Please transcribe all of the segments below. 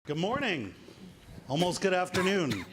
Good morning. Almost good afternoon.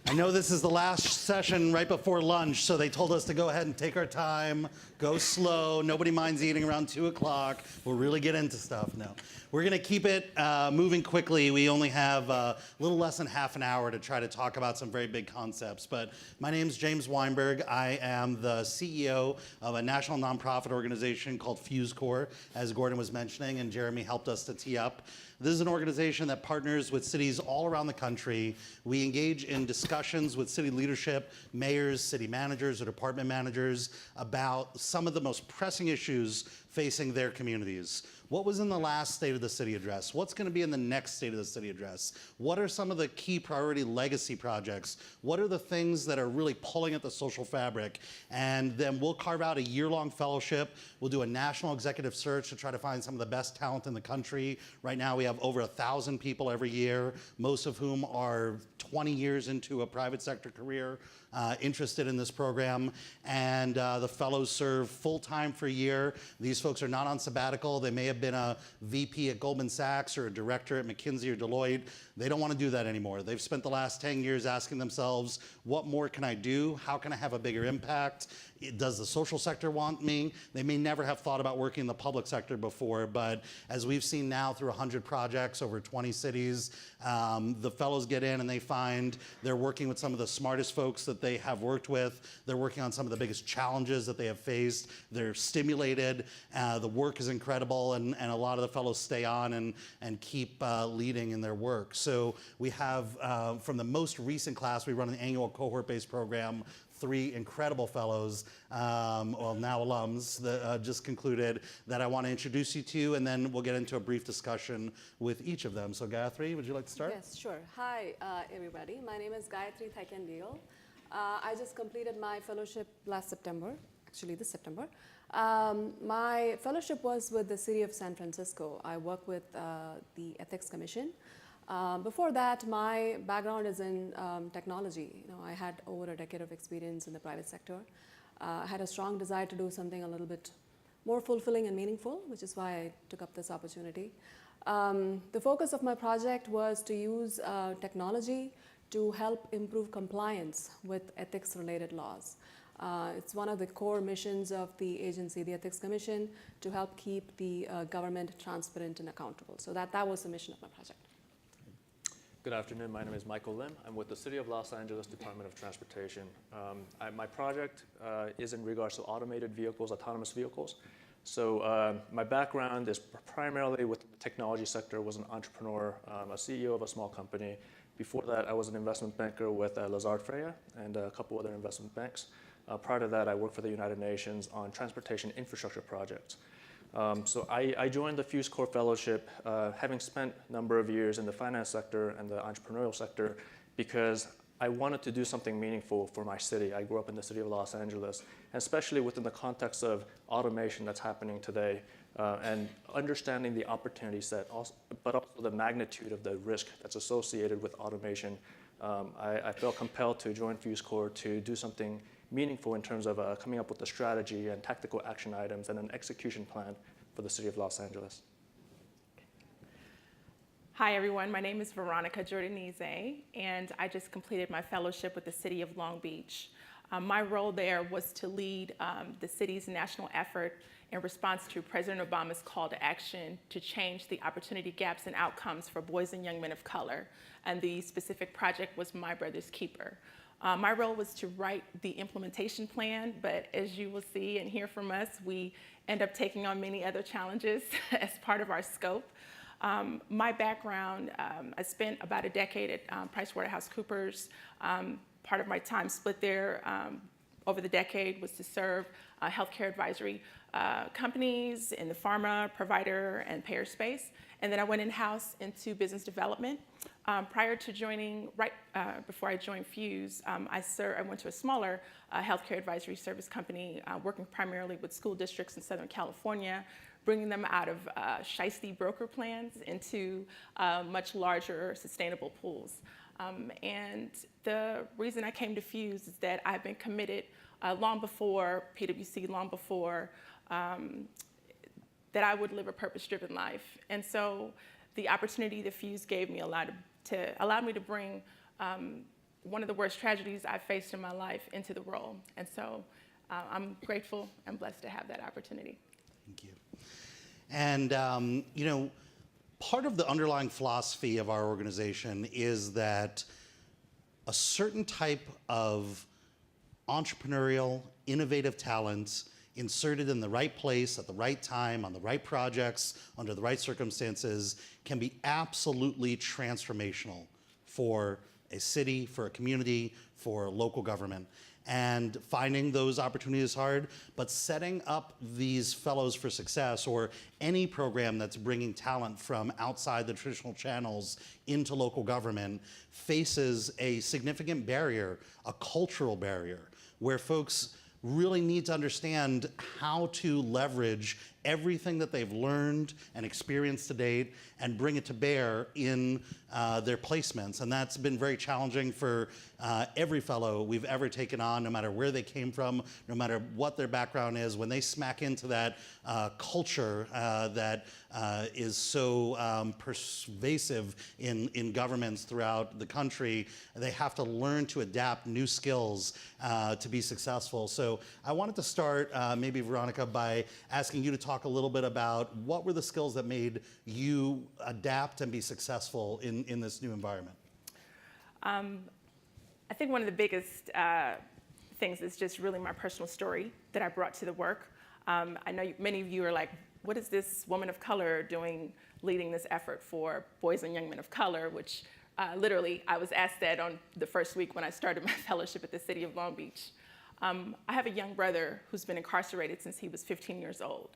I know this is the last session right before lunch, so they told us to go ahead and take our time, go slow. Nobody minds eating around 2 o'clock. We'll really get into stuff now. We're going to keep it moving quickly. We only have a little less than half an hour to try to talk about some very big concepts. But my name's James Weinberg. I am the CEO of a national nonprofit organization called FuseCorps, as Gordon was mentioning, and Jeremy helped us to tee up. This is an organization that partners with cities all around the country. We engage in discussions with city leadership, mayors, city managers, or department managers about some of the most pressing issues facing their communities. What was in the last State of the City address? What's going to be in the next State of the City address? What are some of the key priority legacy projects? What are the things that are really pulling at the social fabric? And then we'll carve out a year-long fellowship. We'll do a national executive search to try to find some of the best talent in the country. Right now we have over 1,000 people every year, most of whom are 20 years into a private sector career interested in this program. And the fellows serve full-time for a year. These folks are not on sabbatical. They may have been a VP at Goldman Sachs or a director at McKinsey or Deloitte. They don't want to do that anymore. They've spent the last 10 years asking themselves, what more can I do? How can I have a bigger impact? Does the social sector want me? They may never have thought about working in the public sector before, but as we've seen now through 100 projects over 20 cities, the fellows get in and they find they're working with some of the smartest folks that they have worked with. They're working on some of the biggest challenges that they have faced. They're stimulated. The work is incredible, and a lot of the fellows stay on and keep leading in their work. So we have, from the most recent class, we run an annual cohort-based program, 3 incredible fellows, well, now alums, that just concluded that I want to introduce you to, and then we'll get into a brief discussion with each of them. So Gayatri, would you like to start? Yes, sure. Hi, everybody. My name is Gayatri Thaikendil. I just completed my fellowship last September, actually this September. My fellowship was with the City of San Francisco. I work with the Ethics Commission. Before that, my background is in technology. I had over a decade of experience in the private sector. I had a strong desire to do something a little bit more fulfilling and meaningful, which is why I took up this opportunity. The focus of my project was to use technology to help improve compliance with ethics-related laws. It's one of the core missions of the agency, the Ethics Commission, to help keep the government transparent and accountable. So that was the mission of my project. Good afternoon. My name is Michael Lim. I'm with the City of Los Angeles Department of Transportation. My project is in regards to automated vehicles, autonomous vehicles. So my background is primarily with the technology sector. Was an entrepreneur, a CEO of a small company. Before that, I was an investment banker with Lazard Freya and a couple other investment banks. Prior to that, I worked for the United Nations on transportation infrastructure projects. So I joined the FuseCorps Fellowship, having spent a number of years in the finance sector and the entrepreneurial sector, because I wanted to do something meaningful for my city. I grew up in the city of Los Angeles, and especially within the context of automation that's happening today, and understanding the opportunity set, but also the magnitude of the risk that's associated with automation. I felt compelled to join FuseCorps to do something meaningful in terms of coming up with a strategy and tactical action items and an execution plan for the city of Los Angeles. Hi, everyone. My name is Veronica Jordanese, and I just completed my fellowship with the City of Long Beach. My role there was to lead the city's national effort in response to President Obama's call to action to change the opportunity gaps and outcomes for boys and young men of color. And the specific project was My Brother's Keeper. My role was to write the implementation plan, but as you will see and hear from us, we end up taking on many other challenges as part of our scope. My background, I spent about a decade at PricewaterhouseCoopers. Part of my time split there over the decade was to serve healthcare advisory companies in the pharma, provider, and payer space. And then I went in-house into business development. Prior to joining, before I joined Fuse, I went to a smaller healthcare advisory service company, working primarily with school districts in Southern California, bringing them out of shiesty broker plans into much larger sustainable pools. And the reason I came to Fuse is that I've been committed long before PwC, long before that I would live a purpose-driven life. And so the opportunity that Fuse gave me allowed me to bring one of the worst tragedies I've faced in my life into the role. And so I'm grateful and blessed to have that opportunity. Thank you. And, you know, part of the underlying philosophy of our organization is that a certain type of entrepreneurial, innovative talent inserted in the right place at the right time, on the right projects, under the right circumstances, can be absolutely transformational for a city, for a community, for local government. And finding those opportunities is hard, but setting up these fellows for success, or any program that's bringing talent from outside the traditional channels into local government, faces a significant barrier, a cultural barrier, where folks really need to understand how to leverage everything that they've learned and experienced to date and bring it to bear in their placements. And that's been very challenging for every fellow we've ever taken on, no matter where they came from, no matter what their background is. When they smack into that culture that is so pervasive in governments throughout the country, they have to learn to adapt new skills to be successful. So I wanted to start, maybe Veronica, by asking you to talk a little bit about what were the skills that made you adapt and be successful in this new environment. I think one of the biggest things is just really my personal story that I brought to the work. I know many of you are like, what is this woman of color doing leading this effort for boys and young men of color, which literally I was asked that on the first week when I started my fellowship at the City of Long Beach. I have a young brother who's been incarcerated since he was 15 years old.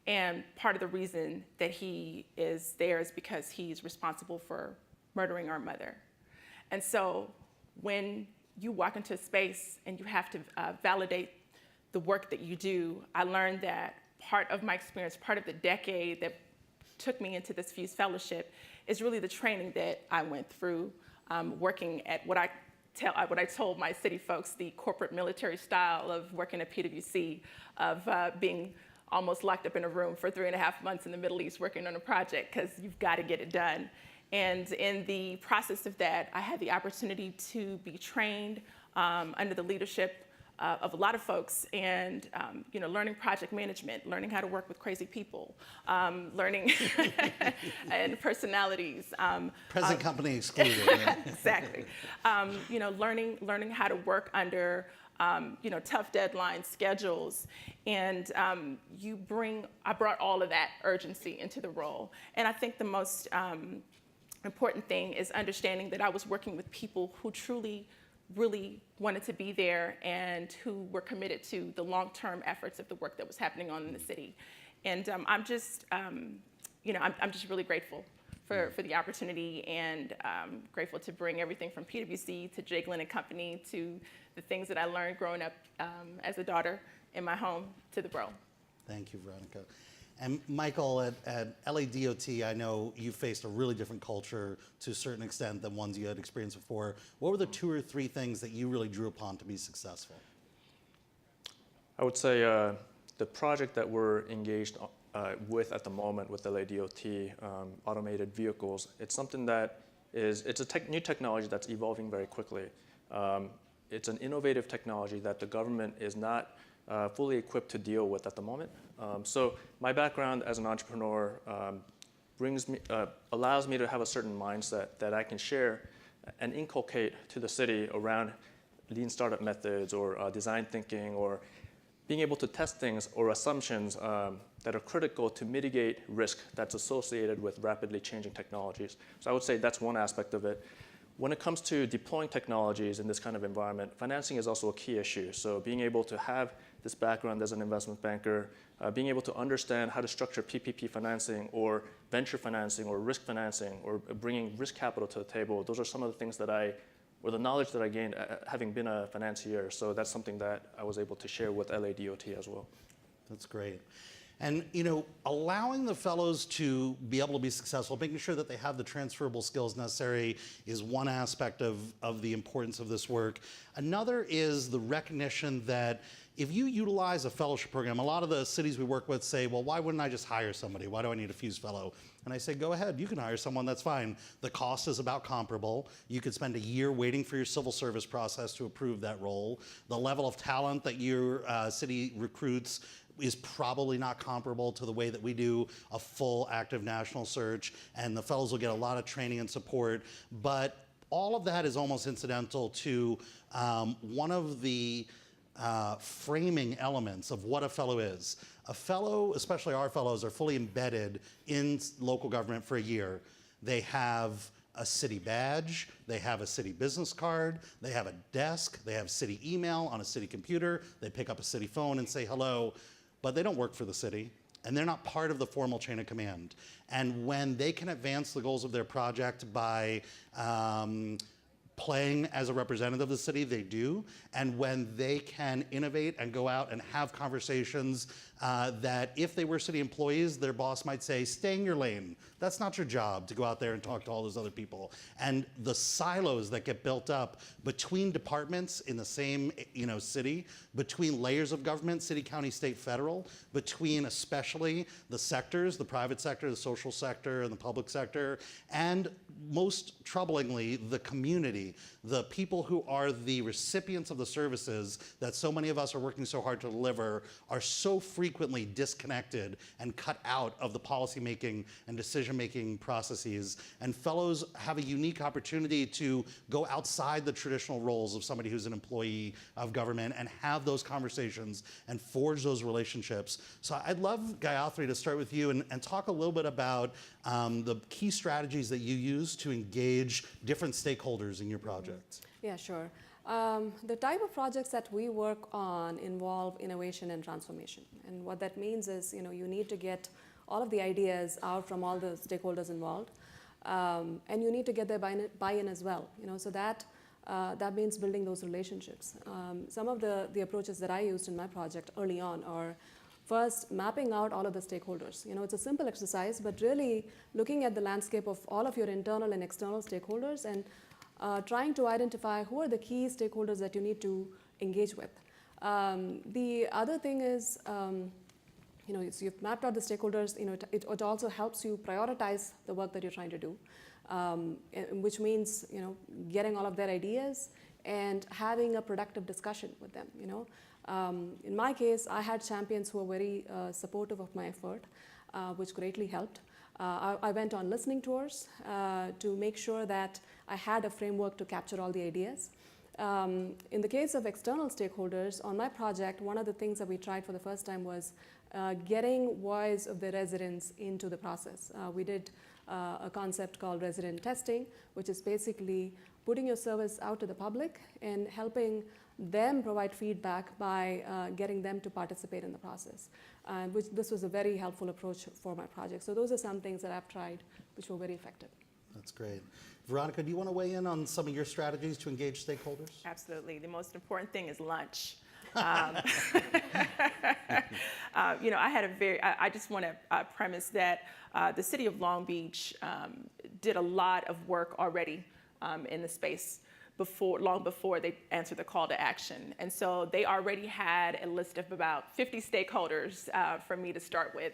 And part of the reason that he is there is because he's responsible for murdering our mother. And so when you walk into a space and you have to validate the work that you do, I learned that part of my experience, part of the decade that took me into this Fuse Fellowship is really the training that I went through working at what I told my city folks, the corporate military style of working at PwC, of being almost locked up in a room for 3.5 months in the Middle East working on a project because you've got to get it done. And in the process of that, I had the opportunity to be trained under the leadership of a lot of folks, and learning project management, learning how to work with crazy people, learning and personalities. Present company excluded. Yeah. Exactly. Learning how to work under tough deadline schedules, and I brought all of that urgency into the role. And I think the most important thing is understanding that I was working with people who truly, really wanted to be there and who were committed to the long-term efforts of the work that was happening on in the city. And I'm just really grateful for the opportunity, and grateful to bring everything from PwC to Jay Glenn and Company to the things that I learned growing up as a daughter in my home to the role. Thank you, Veronica. And Michael, at LADOT, I know you faced a really different culture to a certain extent than ones you had experienced before. What were the 2 or 3 things that you really drew upon to be successful? I would say the project that we're engaged with at the moment with LADOT, automated vehicles, it's something that it's a new technology that's evolving very quickly. It's an innovative technology that the government is not fully equipped to deal with at the moment. So my background as an entrepreneur allows me to have a certain mindset that I can share and inculcate to the city around lean startup methods or design thinking, or being able to test things or assumptions that are critical to mitigate risk that's associated with rapidly changing technologies. So I would say that's one aspect of it. When it comes to deploying technologies in this kind of environment, financing is also a key issue. So being able to have this background as an investment banker, being able to understand how to structure PPP financing or venture financing or risk financing or bringing risk capital to the table, those are some of the things or the knowledge that I gained having been a financier. So that's something that I was able to share with LADOT as well. That's great. And allowing the fellows to be able to be successful, making sure that they have the transferable skills necessary is one aspect of the importance of this work. Another is the recognition that if you utilize a fellowship program, a lot of the cities we work with say, well, why wouldn't I just hire somebody? Why do I need a Fuse fellow? And I say, go ahead, you can hire someone, that's fine. The cost is about comparable. You could spend a year waiting for your civil service process to approve that role. The level of talent that your city recruits is probably not comparable to the way that we do a full active national search, and the fellows will get a lot of training and support. But all of that is almost incidental to one of the framing elements of what a fellow is. A fellow, especially our fellows, are fully embedded in local government for a year. They have a city badge, they have a city business card, they have a desk, they have city email on a city computer, they pick up a city phone and say hello, but they don't work for the city, and they're not part of the formal chain of command. And when they can advance the goals of their project by playing as a representative of the city, they do. And when they can innovate and go out and have conversations that if they were city employees, their boss might say, stay in your lane. That's not your job to go out there and talk to all those other people. And the silos that get built up between departments in the same city, between layers of government, city, county, state, federal, between especially the sectors, the private sector, the social sector, and the public sector, and most troublingly, the community, the people who are the recipients of the services that so many of us are working so hard to deliver, are so frequently disconnected and cut out of the policymaking and decision-making processes. And fellows have a unique opportunity to go outside the traditional roles of somebody who's an employee of government and have those conversations and forge those relationships. So I'd love, Gayatri, to start with you and talk a little bit about the key strategies that you use to engage different stakeholders in your project. Yeah, sure. The type of projects that we work on involve innovation and transformation. And what that means is, you need to get all of the ideas out from all the stakeholders involved. And you need to get their buy-in as well. So that means building those relationships. Some of the approaches that I used in my project early on are first mapping out all of the stakeholders. It's a simple exercise, but really looking at the landscape of all of your internal and external stakeholders and trying to identify who are the key stakeholders that you need to engage with. The other thing is, so you've mapped out the stakeholders, it also helps you prioritize the work that you're trying to do, which means, getting all of their ideas and having a productive discussion with them, In my case, I had champions who were very supportive of my effort, which greatly helped. I went on listening tours to make sure that I had a framework to capture all the ideas. In the case of external stakeholders, on my project, one of the things that we tried for the first time was getting voice of the residents into the process. We did a concept called resident testing, which is basically putting your service out to the public and helping them provide feedback by getting them to participate in the process. This was a very helpful approach for my project. So those are some things that I've tried which were very effective. That's great. Veronica, do you want to weigh in on some of your strategies to engage stakeholders? Absolutely. The most important thing is lunch. I just want to premise that the city of Long Beach did a lot of work already in the space long before they answered the call to action. And so they already had a list of about 50 stakeholders for me to start with,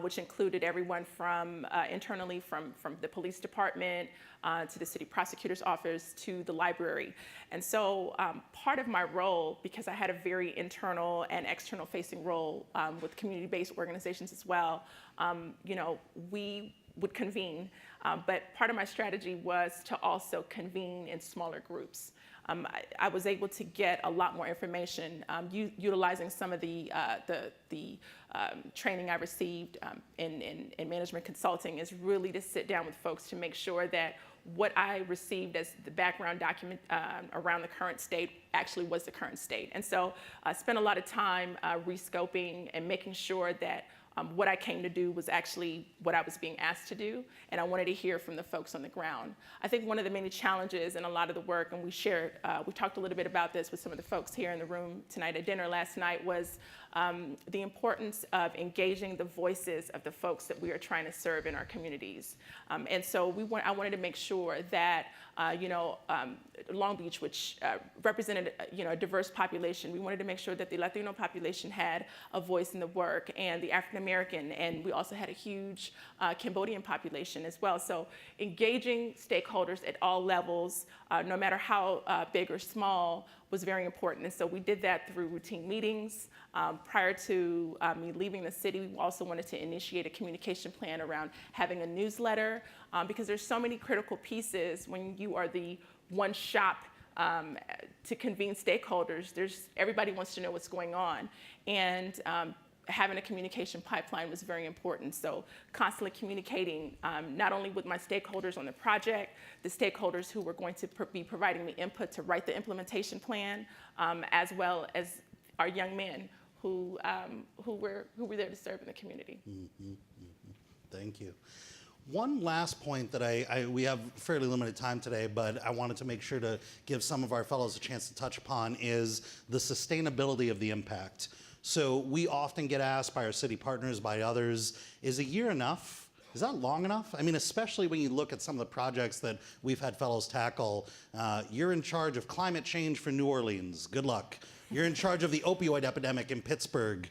which included everyone from internally from the police department to the city prosecutor's office to the library. And so part of my role, because I had a very internal and external facing role with community-based organizations as well, we would convene. But part of my strategy was to also convene in smaller groups. I was able to get a lot more information utilizing some of the training I received in management consulting, is really to sit down with folks to make sure that what I received as the background document around the current state actually was the current state. And so I spent a lot of time rescoping and making sure that what I came to do was actually what I was being asked to do, and I wanted to hear from the folks on the ground. I think one of the many challenges in a lot of the work, and we talked a little bit about this with some of the folks here in the room tonight at dinner last night, was the importance of engaging the voices of the folks that we are trying to serve in our communities. And so I wanted to make sure that, Long Beach, which represented, a diverse population, we wanted to make sure that the Latino population had a voice in the work, and the African American, and we also had a huge Cambodian population as well. So engaging stakeholders at all levels, no matter how big or small, was very important. And so we did that through routine meetings. Prior to me leaving the city, we also wanted to initiate a communication plan around having a newsletter, because there's so many critical pieces when you are the one shop to convene stakeholders. Everybody wants to know what's going on. And having a communication pipeline was very important. So constantly communicating, not only with my stakeholders on the project, the stakeholders who were going to be providing me input to write the implementation plan, as well as our young men who were there to serve in the community. Thank you. One last point that we have fairly limited time today, but I wanted to make sure to give some of our fellows a chance to touch upon is the sustainability of the impact. So we often get asked by our city partners, by others, is a year enough? Is that long enough? I mean, especially when you look at some of the projects that we've had fellows tackle. You're in charge of climate change for New Orleans. Good luck. You're in charge of the opioid epidemic in Pittsburgh.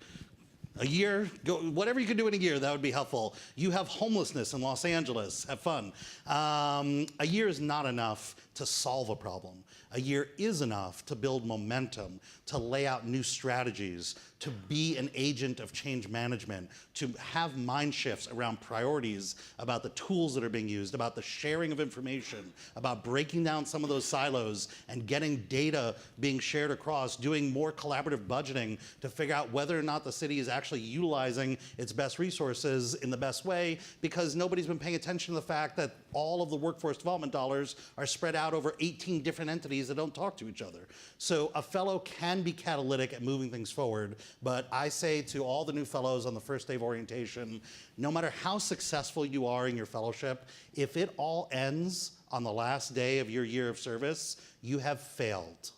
A year, whatever you can do in a year, that would be helpful. You have homelessness in Los Angeles, have fun. A year is not enough to solve a problem. A year is enough to build momentum, to lay out new strategies, to be an agent of change management, to have mind shifts around priorities, about the tools that are being used, about the sharing of information, about breaking down some of those silos and getting data being shared across, doing more collaborative budgeting to figure out whether or not the city is actually utilizing its best resources in the best way, because nobody's been paying attention to the fact that all of the workforce development dollars are spread out over 18 different entities that don't talk to each other. So a fellow can be catalytic at moving things forward, but I say to all the new fellows on the first day of orientation, no matter how successful you are in your fellowship, if it all ends on the last day of your year of service, you have failed.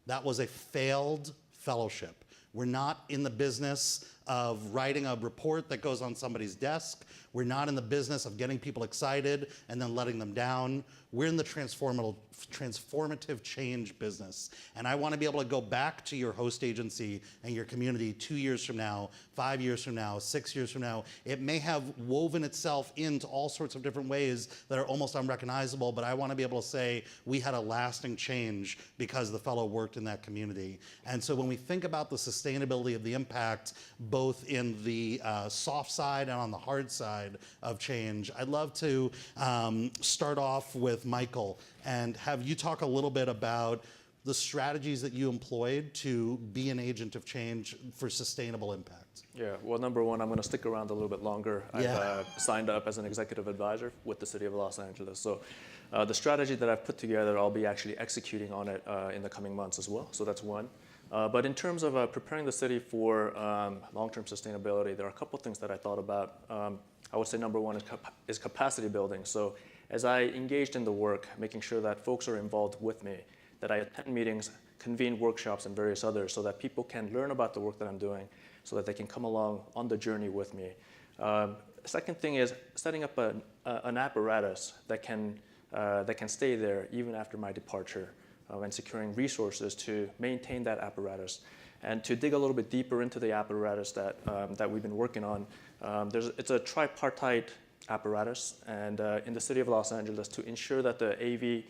That was a failed fellowship. We're not in the business of writing a report that goes on somebody's desk. We're not in the business of getting people excited and then letting them down. We're in the transformative change business. And I want to be able to go back to your host agency and your community 2 years from now, 5 years from now, 6 years from now. It may have woven itself into all sorts of different ways that are almost unrecognizable, but I want to be able to say we had a lasting change because the fellow worked in that community. And so when we think about the sustainability of the impact, both in the soft side and on the hard side of change, I'd love to start off with Michael and have you talk a little bit about the strategies that you employed to be an agent of change for sustainable impact. Yeah, well, number one, I'm going to stick around a little bit longer. Yeah. I've signed up as an executive advisor with the City of Los Angeles. So the strategy that I've put together, I'll be actually executing on it in the coming months as well. So that's one. But in terms of preparing the city for long-term sustainability, there are a couple things that I thought about. I would say number one is capacity building. So as I engaged in the work, making sure that folks are involved with me, that I attend meetings, convene workshops, and various others so that people can learn about the work that I'm doing so that they can come along on the journey with me. Second thing is setting up an apparatus that can stay there even after my departure, and securing resources to maintain that apparatus. And to dig a little bit deeper into the apparatus that we've been working on, it's a tripartite apparatus, and in the City of Los Angeles, to ensure that the AV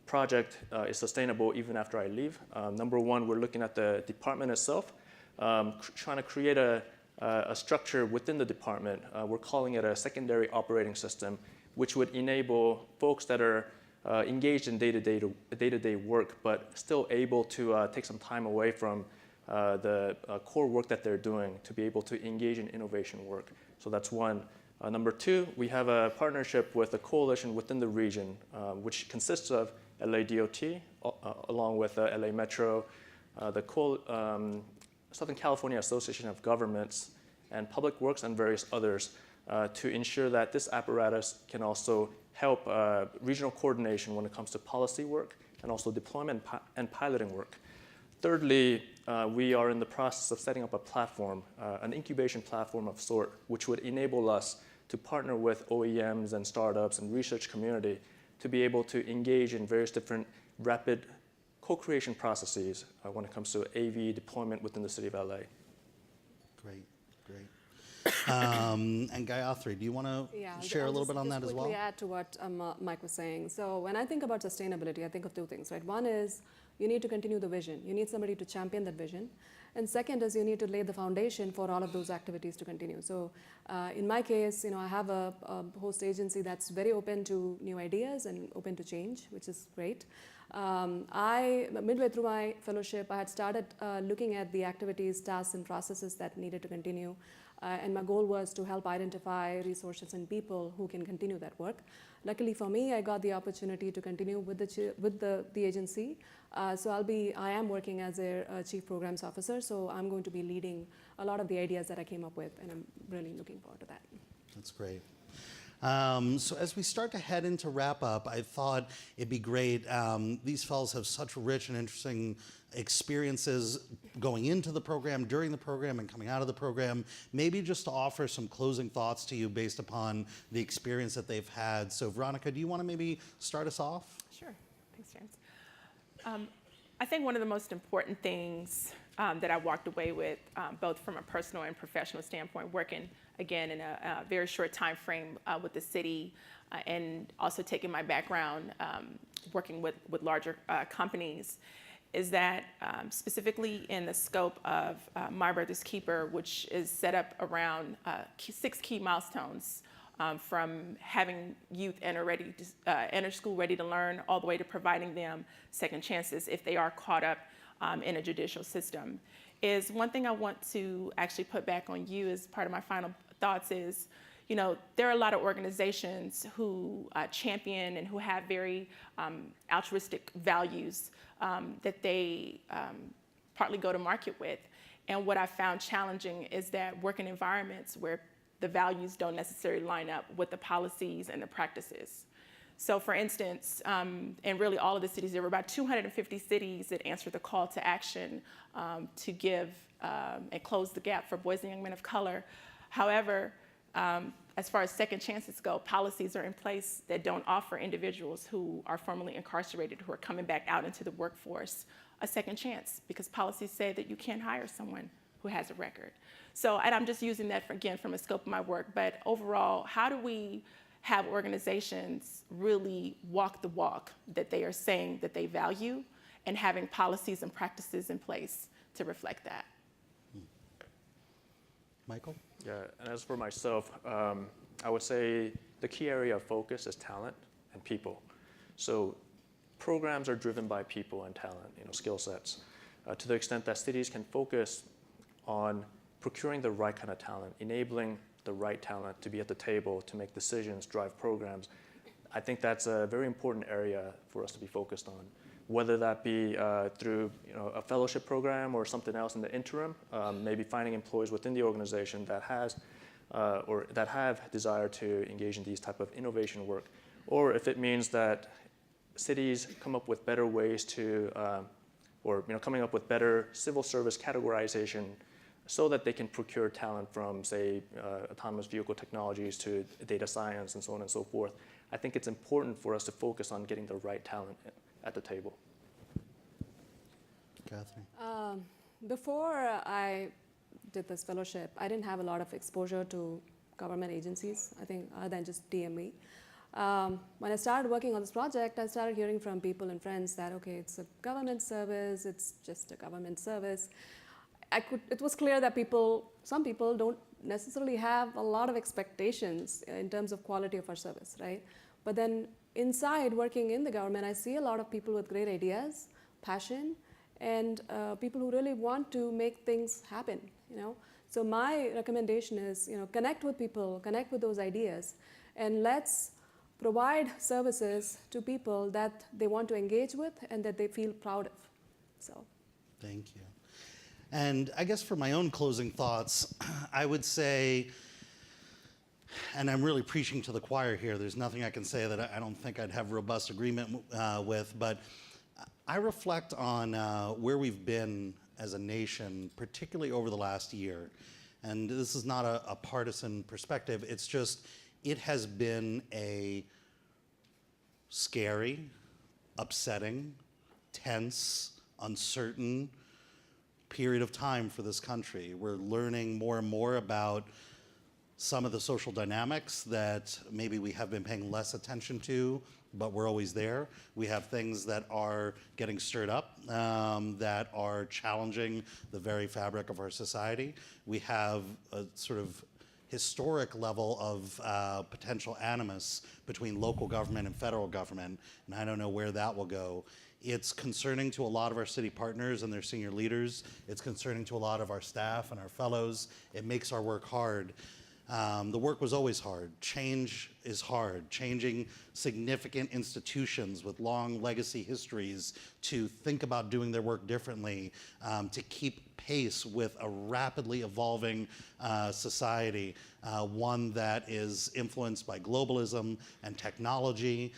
project is sustainable even after I leave. Number one, we're looking at the department itself, trying to create a structure within the department. We're calling it a secondary operating system, which would enable folks that are engaged in day-to-day work, but still able to take some time away from the core work that they're doing to be able to engage in innovation work. So that's one. Number two, we have a partnership with a coalition within the region, which consists of LA DOT, along with LA Metro, the Southern California Association of Governments, and Public Works, and various others, to ensure that this apparatus can also help regional coordination when it comes to policy work and also deployment and piloting work. Thirdly, we are in the process of setting up a platform, an incubation platform of sort, which would enable us to partner with OEMs and startups and research community to be able to engage in various different rapid co-creation processes when it comes to AV deployment within the city of LA. Great, great. And Gayatri, do you want to share a little bit on that as well? Just quickly add to what Mike was saying. So when I think about sustainability, I think of two things, right? One is you need to continue the vision. You need somebody to champion that vision. And second is you need to lay the foundation for all of those activities to continue. So in my case, I have a host agency that's very open to new ideas and open to change, which is great. Midway through my fellowship, I had started looking at the activities, tasks, and processes that needed to continue. And my goal was to help identify resources and people who can continue that work. Luckily for me, I got the opportunity to continue with the agency. So I am working as a chief programs officer. So I'm going to be leading a lot of the ideas that I came up with, and I'm really looking forward to that. That's great. So as we start to head into wrap up, I thought it'd be great. These fellows have such rich and interesting experiences going into the program, during the program, and coming out of the program. Maybe just to offer some closing thoughts to you based upon the experience that they've had. So Veronica, do you want to maybe start us off? Sure. Thanks, James. I think one of the most important things that I walked away with, both from a personal and professional standpoint, working again in a very short time frame with the city, and also taking my background working with larger companies, is that specifically in the scope of My Brother's Keeper, which is set up around 6 key milestones, from having youth enter school ready to learn, all the way to providing them second chances if they are caught up in a judicial system, is one thing I want to actually put back on you as part of my final thoughts is, there are a lot of organizations who champion and who have very altruistic values that they partly go to market with. And what I found challenging is that working environments where the values don't necessarily line up with the policies and the practices. So for instance, in really all of the cities, there were about 250 cities that answered the call to action to give and close the gap for boys and young men of color. However, as far as second chances go, policies are in place that don't offer individuals who are formerly incarcerated, who are coming back out into the workforce, a second chance, because policies say that you can't hire someone who has a record. So, and I'm just using that, again, from a scope of my work, but overall, how do we have organizations really walk the walk that they are saying that they value, and having policies and practices in place to reflect that? Michael? Yeah, and as for myself, I would say the key area of focus is talent and people. So programs are driven by people and talent, skill sets. To the extent that cities can focus on procuring the right kind of talent, enabling the right talent to be at the table, to make decisions, drive programs, I think that's a very important area for us to be focused on. Whether that be through a fellowship program or something else in the interim, maybe finding employees within the organization that has or that have desire to engage in these type of innovation work, or if it means that cities come up with better ways to, or coming up with better civil service categorization, so that they can procure talent from, say, autonomous vehicle technologies to data science and so on and so forth. I think it's important for us to focus on getting the right talent at the table. Catherine? Before I did this fellowship, I didn't have a lot of exposure to government agencies, I think, other than just DMV. When I started working on this project, I started hearing from people and friends that, okay, it's a government service, it's just a government service. It was clear that some people don't necessarily have a lot of expectations in terms of quality of our service, right? But then inside, working in the government, I see a lot of people with great ideas, passion, and people who really want to make things happen, So my recommendation is, connect with people, connect with those ideas, and let's provide services to people that they want to engage with and that they feel proud of. So. Thank you. And I guess for my own closing thoughts, I would say, and I'm really preaching to the choir here, there's nothing I can say that I don't think I'd have robust agreement with, but I reflect on where we've been as a nation, particularly over the last year. And this is not a partisan perspective. It's just, it has been a scary, upsetting, tense, uncertain period of time for this country. We're learning more and more about some of the social dynamics that maybe we have been paying less attention to, but we're always there. We have things that are getting stirred up, that are challenging the very fabric of our society. We have a sort of historic level of potential animus between local government and federal government, and I don't know where that will go. It's concerning to a lot of our city partners and their senior leaders. It's concerning to a lot of our staff and our fellows. It makes our work hard. The work was always hard. Change is hard. Changing significant institutions with long legacy histories to think about doing their work differently, to keep pace with a rapidly evolving society, one that is influenced by globalism and technology,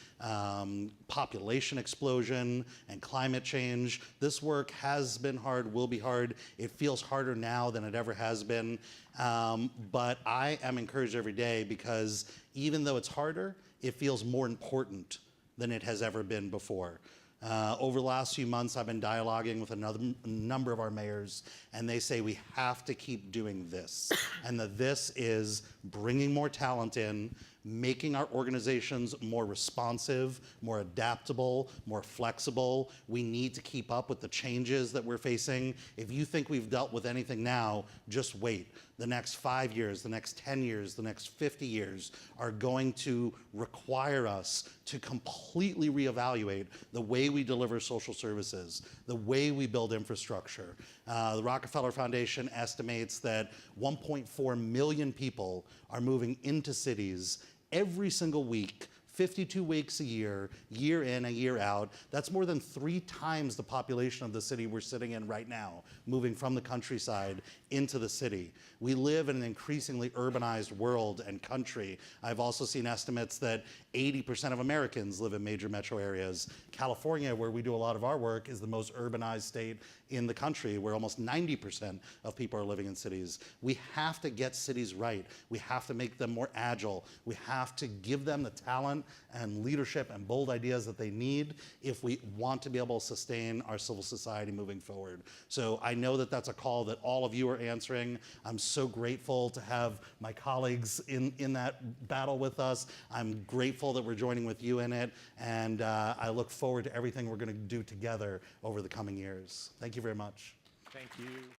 population explosion, and climate change. This work has been hard, will be hard. It feels harder now than it ever has been. But I am encouraged every day because even though it's harder, it feels more important than it has ever been before. Over the last few months, I've been dialoguing with a number of our mayors, and they say we have to keep doing this. And that this is bringing more talent in, making our organizations more responsive, more adaptable, more flexible. We need to keep up with the changes that we're facing. If you think we've dealt with anything now, just wait. The next 5 years, the next 10 years, the next 50 years are going to require us to completely reevaluate the way we deliver social services, the way we build infrastructure. The Rockefeller Foundation estimates that 1.4 million people are moving into cities every single week, 52 weeks a year in and year out. That's more than 3 times the population of the city we're sitting in right now, moving from the countryside into the city. We live in an increasingly urbanized world and country. I've also seen estimates that 80% of Americans live in major metro areas. California, where we do a lot of our work, is the most urbanized state in the country, where almost 90% of people are living in cities. We have to get cities right. We have to make them more agile. We have to give them the talent and leadership and bold ideas that they need if we want to be able to sustain our civil society moving forward. So I know that that's a call that all of you are answering. I'm so grateful to have my colleagues in that battle with us. I'm grateful that we're joining with you in it, and I look forward to everything we're going to do together over the coming years. Thank you very much. Thank you.